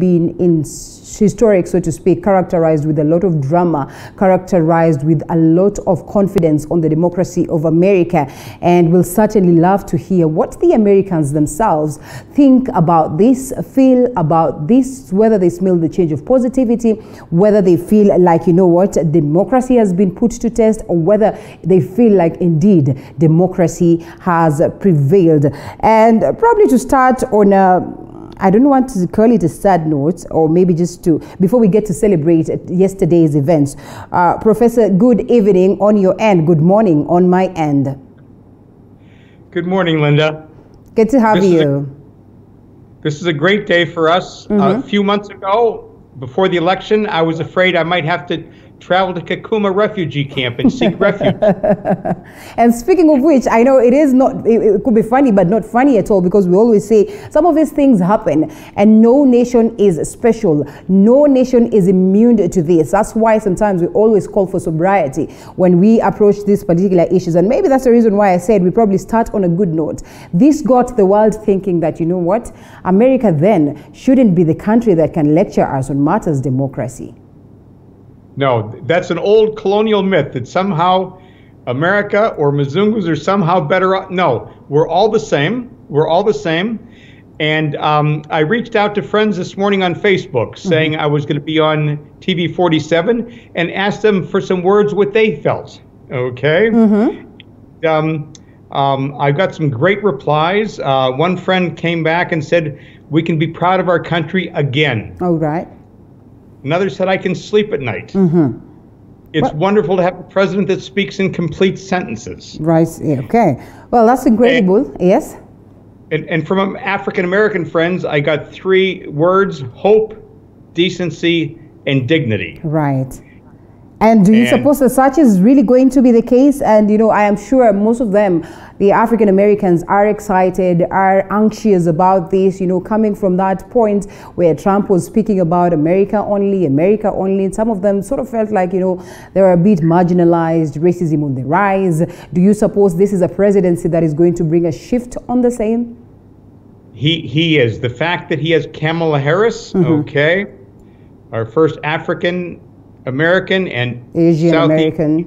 been historic, so to speak, characterized with a lot of drama, characterized with a lot of confidence on the democracy of America. And we'll certainly love to hear what the Americans themselves think about this, feel about this, whether they smell the change of positivity, whether they feel like, you know what, democracy has been put to test, or whether they feel like indeed democracy has prevailed. And probably to start on I don't want to call it a sad note, or maybe just to, before we get to celebrate yesterday's events. Professor, good evening on your end. Good morning on my end. Good morning, Linda. Good to have you. This is a great day for us. A few months ago, before the election, I was afraid I might have to travel to Kakuma refugee camp and seek refuge. And speaking of which, I know it is not, it could be funny, but not funny at all, because we always say some of these things happen and no nation is special. No nation is immune to this. That's why sometimes we always call for sobriety when we approach these particular issues. And maybe that's the reason why I said we probably start on a good note. This got the world thinking that, you know what, America then shouldn't be the country that can lecture us on matters democracy. No, that's an old colonial myth that somehow America or Mzungus are somehow better. No, we're all the same. We're all the same. And I reached out to friends this morning on Facebook saying I was going to be on TV 47 and asked them for some words what they felt. Okay. I got some great replies. One friend came back and said, we can be proud of our country again. All right. Another said, I can sleep at night. It's wonderful to have a president that speaks in complete sentences. Right, okay. Well, that's incredible, yes. And from African-American friends, I got 3 words: hope, decency, and dignity. Right. And do you suppose that such is really going to be the case? And, you know, I am sure most of them, the African Americans, are excited, are anxious about this, you know, coming from that point where Trump was speaking about America only, America only. And some of them sort of felt like, you know, they were a bit marginalized, racism on the rise. Do you suppose this is a presidency that is going to bring a shift on the same? He is. The fact that he has Kamala Harris, okay, our first African American and Asian American.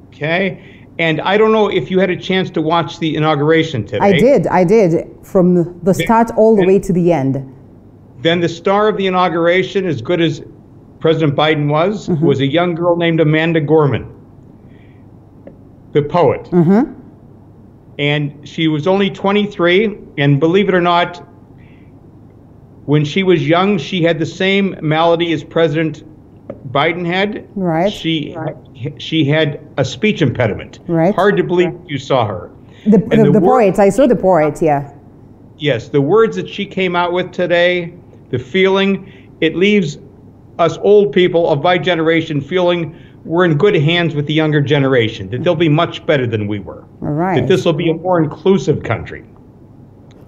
Okay. And I don't know if you had a chance to watch the inauguration today. I did, from the start all the way to the end. Then the star of the inauguration, as good as President Biden was a young girl named Amanda Gorman, the poet. And she was only 23, and believe it or not, when she was young, she had the same malady as President Biden had. Right. She had a speech impediment. Right. Hard to believe you saw her. The poet. I saw the poet. Yeah. Yes, the words that she came out with today, the feeling, it leaves us old people of my generation feeling we're in good hands with the younger generation. That they'll be much better than we were. All right. That this will be a more inclusive country.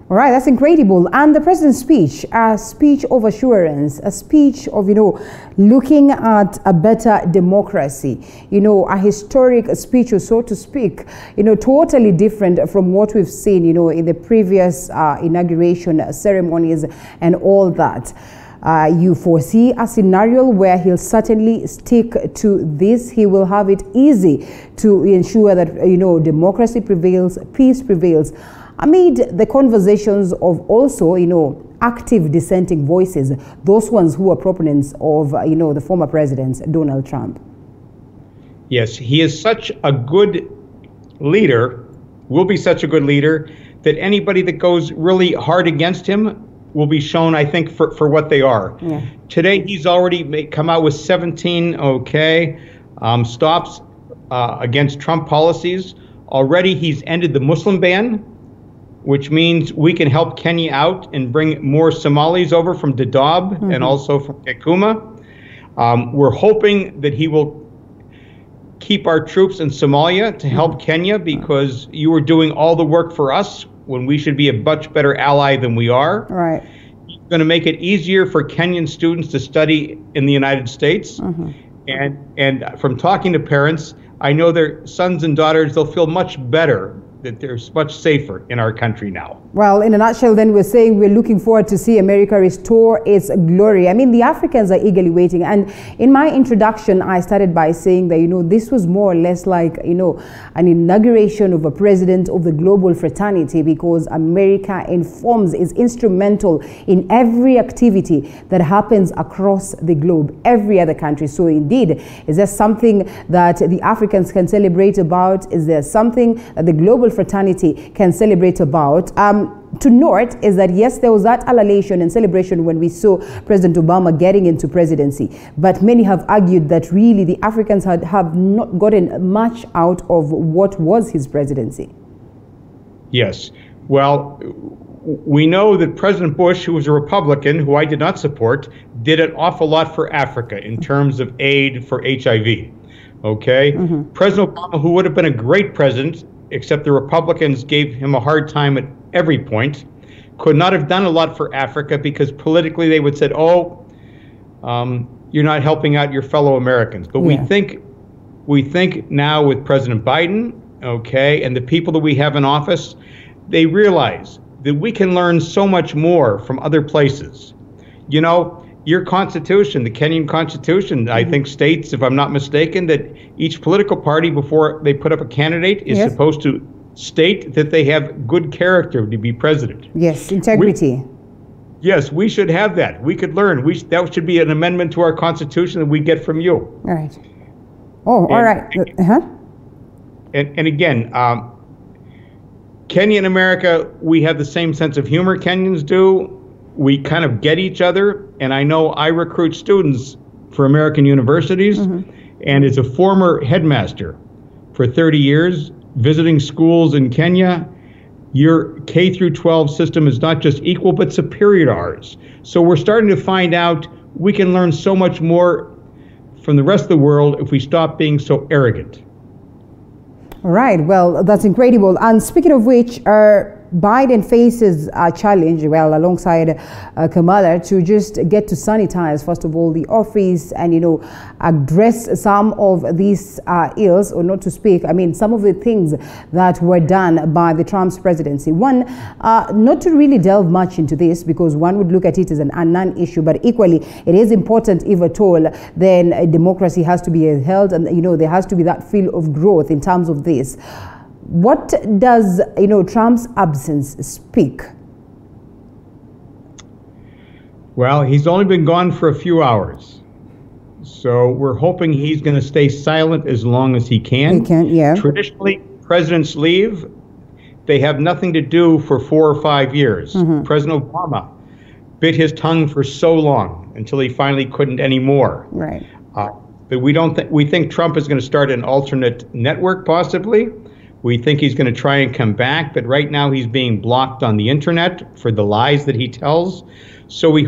All right, that's incredible. And the president's speech, a speech of assurance, a speech of, you know, looking at a better democracy, you know, a historic speech, or so to speak, you know, totally different from what we've seen, you know, in the previous inauguration ceremonies and all that. You foresee a scenario where he'll certainly stick to this. He will have it easy to ensure that, you know, democracy prevails, peace prevails, amid the conversations of also, you know, active dissenting voices, those ones who are proponents of, you know, the former president, Donald Trump. Yes, he is such a good leader, will be such a good leader, that anybody that goes really hard against him will be shown, I think, for what they are. Yeah. Today, he's already come out with 17, stops against Trump policies. Already, he's ended the Muslim ban, which means we can help Kenya out and bring more Somalis over from Dadaab and also from Kakuma. We're hoping that he will keep our troops in Somalia to help Kenya, because you are doing all the work for us when we should be a much better ally than we are. Right. He's going to make it easier for Kenyan students to study in the United States. And from talking to parents, I know their sons and daughters, they'll feel much better that they're much safer in our country now. Well, in a nutshell, then we're saying we're looking forward to see America restore its glory. I mean, the Africans are eagerly waiting. And in my introduction, I started by saying that, this was more or less like, an inauguration of a president of the global fraternity, because America informs, is instrumental in every activity that happens across the globe, every other country. So indeed, is there something that the Africans can celebrate about? Is there something that the global fraternity can celebrate about? To note is that, yes, there was that elation and celebration when we saw President Obama getting into presidency. But many have argued that really the Africans have not gotten much out of what was his presidency. Yes. Well, we know that President Bush, who was a Republican, who I did not support, did an awful lot for Africa in terms of aid for HIV. Okay? President Obama, who would have been a great president, except the Republicans gave him a hard time at every point, could not have done a lot for Africa because politically they would say, you're not helping out your fellow Americans. But we think now with President Biden, okay, and the people that we have in office, they realize that we can learn so much more from other places. Your constitution, the Kenyan constitution, I think states, if I'm not mistaken, that each political party, before they put up a candidate, is supposed to state that they have good character to be president. Yes, integrity. Yes, we should have that. We could learn. That should be an amendment to our constitution that we get from you. All right. Oh, all right. And again, Kenya and America, we have the same sense of humor Kenyans do. We kind of get each other, and I know I recruit students for American universities, and as a former headmaster for 30 years, visiting schools in Kenya, your K through 12 system is not just equal, but superior to ours. So we're starting to find out we can learn so much more from the rest of the world if we stop being so arrogant. All right, well, that's incredible. And speaking of which, Biden faces a challenge, alongside Kamala, to just get to sanitize, first of all, the office and, address some of these ills, or not to speak, some of the things that were done by the Trump's presidency. One, not to really delve much into this, because one would look at it as a non-issue, but equally, it is important, if at all, then democracy has to be held, and, there has to be that feel of growth in terms of this. What does, Trump's absence speak? Well, he's only been gone for a few hours. So we're hoping he's going to stay silent as long as he can. He can, yeah. Traditionally, presidents leave. They have nothing to do for 4 or 5 years. President Obama bit his tongue for so long until he finally couldn't anymore. Right. But we think Trump is going to start an alternate network, possibly. We think he's going to try and come back, but right now he's being blocked on the internet for the lies that he tells. So we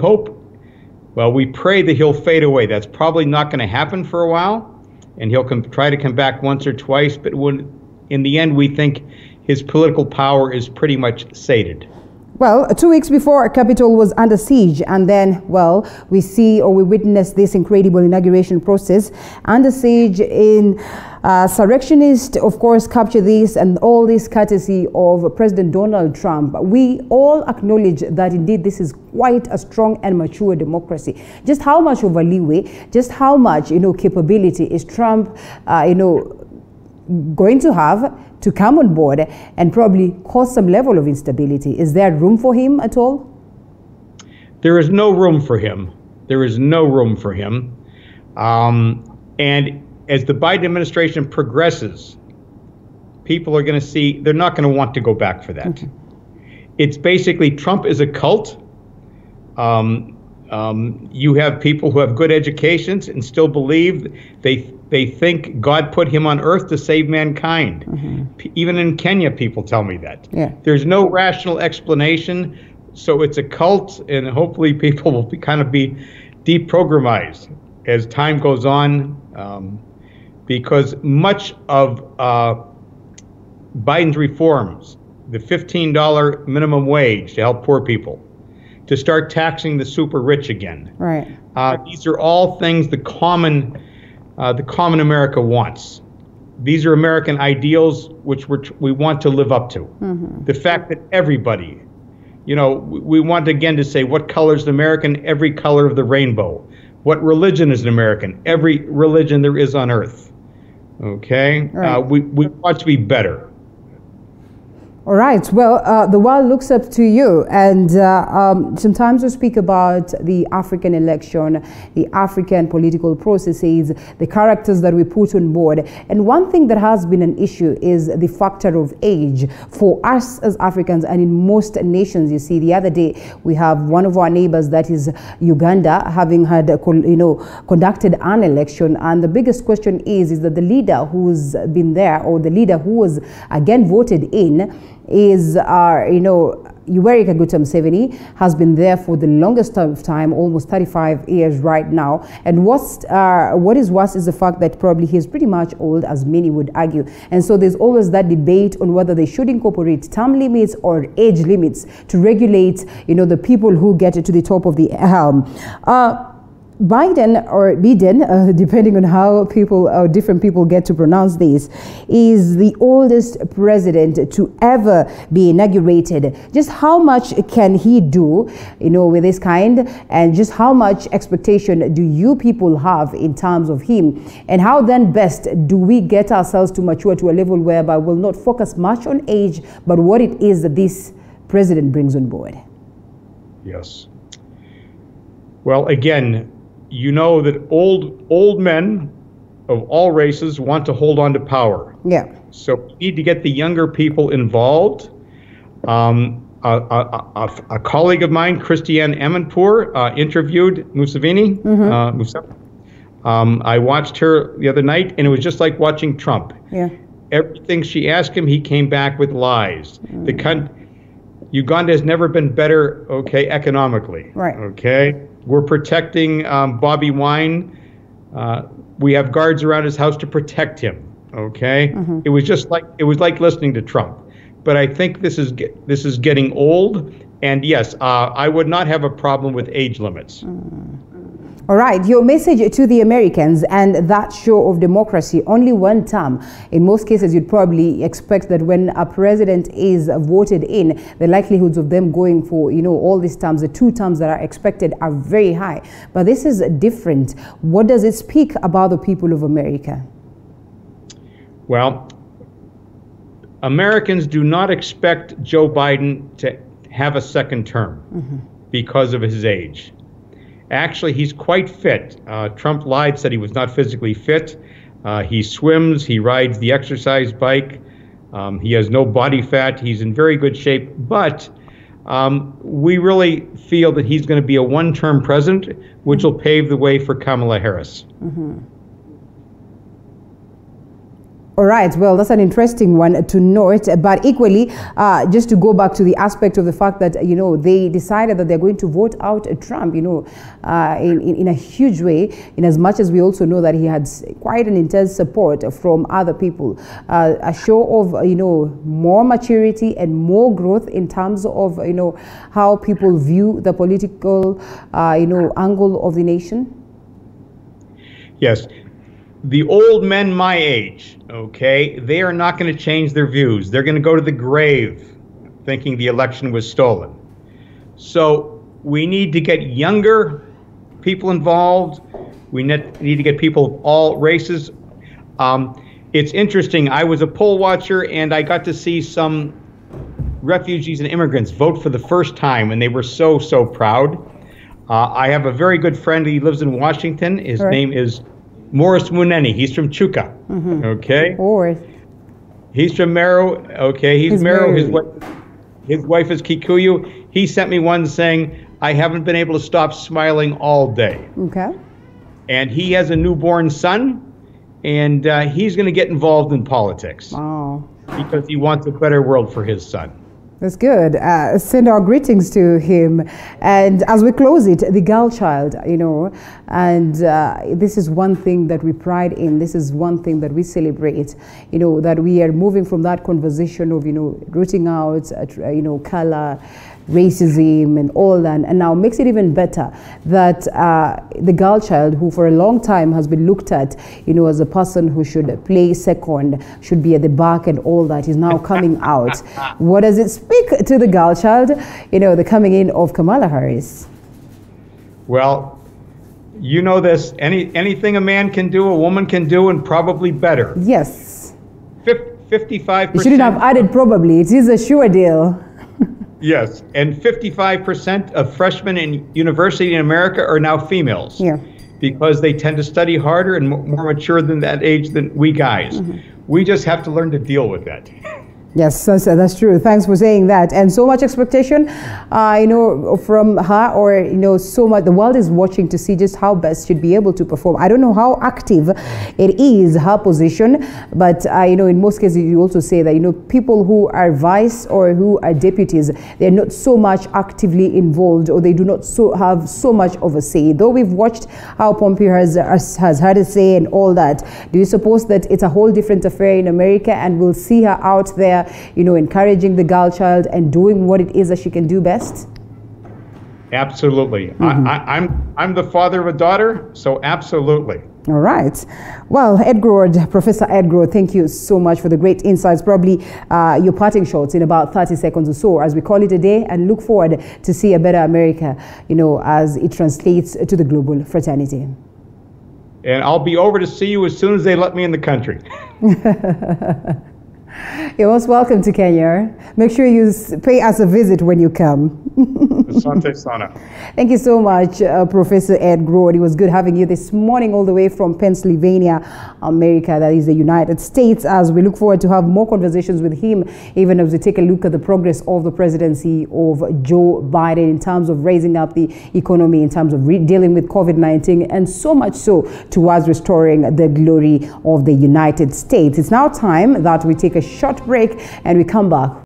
pray that he'll fade away. That's probably not going to happen for a while, and he'll try to come back once or twice, but in the end, we think his political power is pretty much sated. Well, 2 weeks before, Capitol was under siege, and then, we witness this incredible inauguration process under siege. Insurrectionists, of course, capture this, and all this courtesy of President Donald Trump. We all acknowledge that indeed this is quite a strong and mature democracy. Just how much of a leeway, just how much, capability is Trump, going to have to come on board and probably cause some level of instability? Is there room for him at all? There is no room for him. There is no room for him. And as the Biden administration progresses, people are going to see, they're not going to want to go back for that. It's basically, Trump is a cult. You have people who have good educations and still believe they think God put him on earth to save mankind. Even in Kenya, people tell me that. There's no rational explanation, so it's a cult, and hopefully people will be deprogrammized as time goes on, because much of Biden's reforms, the $15 minimum wage to help poor people, to start taxing the super rich again. Right. These are all things the common America wants. these are American ideals which we want to live up to. The fact that everybody, you know, we want again to say what color is an American? Every color of the rainbow. What religion is an American? Every religion there is on earth. Okay? Right. We want to be better. All right. Well, the world looks up to you, and sometimes we speak about the African election, the African political processes, the characters that we put on board. And one thing that has been an issue is the factor of age for us as Africans, and in most nations. You see, the other day we have one of our neighbors, that is Uganda, having had conducted an election, and the biggest question is that the leader who's been there, or the leader who was again voted in, is Yoweri Kaguta Museveni, has been there for the longest of time, almost 35 years right now. And what is worse is the fact that probably he's pretty much old, as many would argue. And so there's always that debate on whether they should incorporate term limits or age limits to regulate, the people who get to the top of the helm. Biden, or Biden, depending on how different people get to pronounce this, is the oldest president to ever be inaugurated. Just how much can he do, with this kind, and just how much expectation do you people have in terms of him? And how then best do we get ourselves to mature to a level whereby we'll not focus much on age, but what it is that this president brings on board? Yes. Well, again, you know that old men of all races want to hold on to power. Yeah. So we need to get the younger people involved. A colleague of mine, Christiane Amanpour, interviewed Museveni. I watched her the other night, and it was just like watching Trump. Yeah. Everything she asked him, he came back with lies. Uganda has never been better, economically. Right. Okay. We're protecting Bobby Wine. We have guards around his house to protect him. Okay. It was like listening to Trump. But I think this is getting old. And yes, I would not have a problem with age limits. All right, your message to the Americans and that show of democracy, only one term. In most cases, you'd probably expect that when a president is voted in, the likelihoods of them going for, all these terms, the 2 terms that are expected, are very high. But this is different. What does it speak about the people of America? Well, Americans do not expect Joe Biden to have a second term because of his age. Actually, he's quite fit. Trump lied, said he was not physically fit. He swims, he rides the exercise bike. He has no body fat. He's in very good shape. But we really feel that he's going to be a one-term president, which will pave the way for Kamala Harris. All right, well, that's an interesting one to note, but equally, just to go back to the aspect of the fact that, they decided that they're going to vote out Trump, in a huge way, in as much as we also know that he had quite an intense support from other people. A show of, more maturity and more growth in terms of, how people view the political, angle of the nation? Yes. The old men my age, they are not going to change their views. They're going to go to the grave thinking the election was stolen. So we need to get younger people involved. We need to get people of all races. It's interesting. I was a poll watcher, and I got to see some refugees and immigrants vote for the first time, and they were so proud. I have a very good friend. He lives in Washington. His name is Morris Muneni. He's from Chuka. He's from Meru. He's Meru. His wife is Kikuyu. He sent me one saying, I haven't been able to stop smiling all day. And he has a newborn son, and he's going to get involved in politics. Because he wants a better world for his son. That's good. Send our greetings to him. And as we close it, the girl child, and this is one thing that we pride in. This is one thing that we celebrate, that we are moving from that conversation of, rooting out, color, racism and all that, and now makes it even better that the girl child, who for a long time has been looked at, as a person who should play second, should be at the back and all that, is now coming out. What does it speak to the girl child? The coming in of Kamala Harris. Well, you know this. Anything a man can do, a woman can do, and probably better. Yes. 55%. You shouldn't have added probably. It is a sure deal. Yes, and 55% of freshmen in university in America are now females. Yeah. Because they tend to study harder and more mature than that age than we guys. We just have to learn to deal with that. Yes, that's true. Thanks for saying that. And so much expectation, from her, or, so much. The world is watching to see just how best she'd be able to perform. I don't know how active it is, her position, but, in most cases, you also say that, people who are vice or who are deputies, they're not so much actively involved, or they do not have so much of a say. Though we've watched how Pompeo has had a say and all that, do you suppose that it's a whole different affair in America, and we'll see her out there, encouraging the girl child and doing what it is that she can do best? Absolutely. I'm the father of a daughter, so absolutely. All right. Well, Grode, Professor Grode, thank you so much for the great insights. Probably your parting shots in about 30 seconds or so as we call it a day, and look forward to see a better America, as it translates to the global fraternity. And I'll be over to see you as soon as they let me in the country. You're most welcome to Kenya. Make sure you pay us a visit when you come. Asante sana. Thank you so much, Professor Grode. It was good having you this morning all the way from Pennsylvania, America, that is the United States, as we look forward to have more conversations with him, even as we take a look at the progress of the presidency of Joe Biden in terms of raising up the economy, in terms of dealing with COVID-19, and so much so towards restoring the glory of the United States. It's now time that we take a short break and we come back.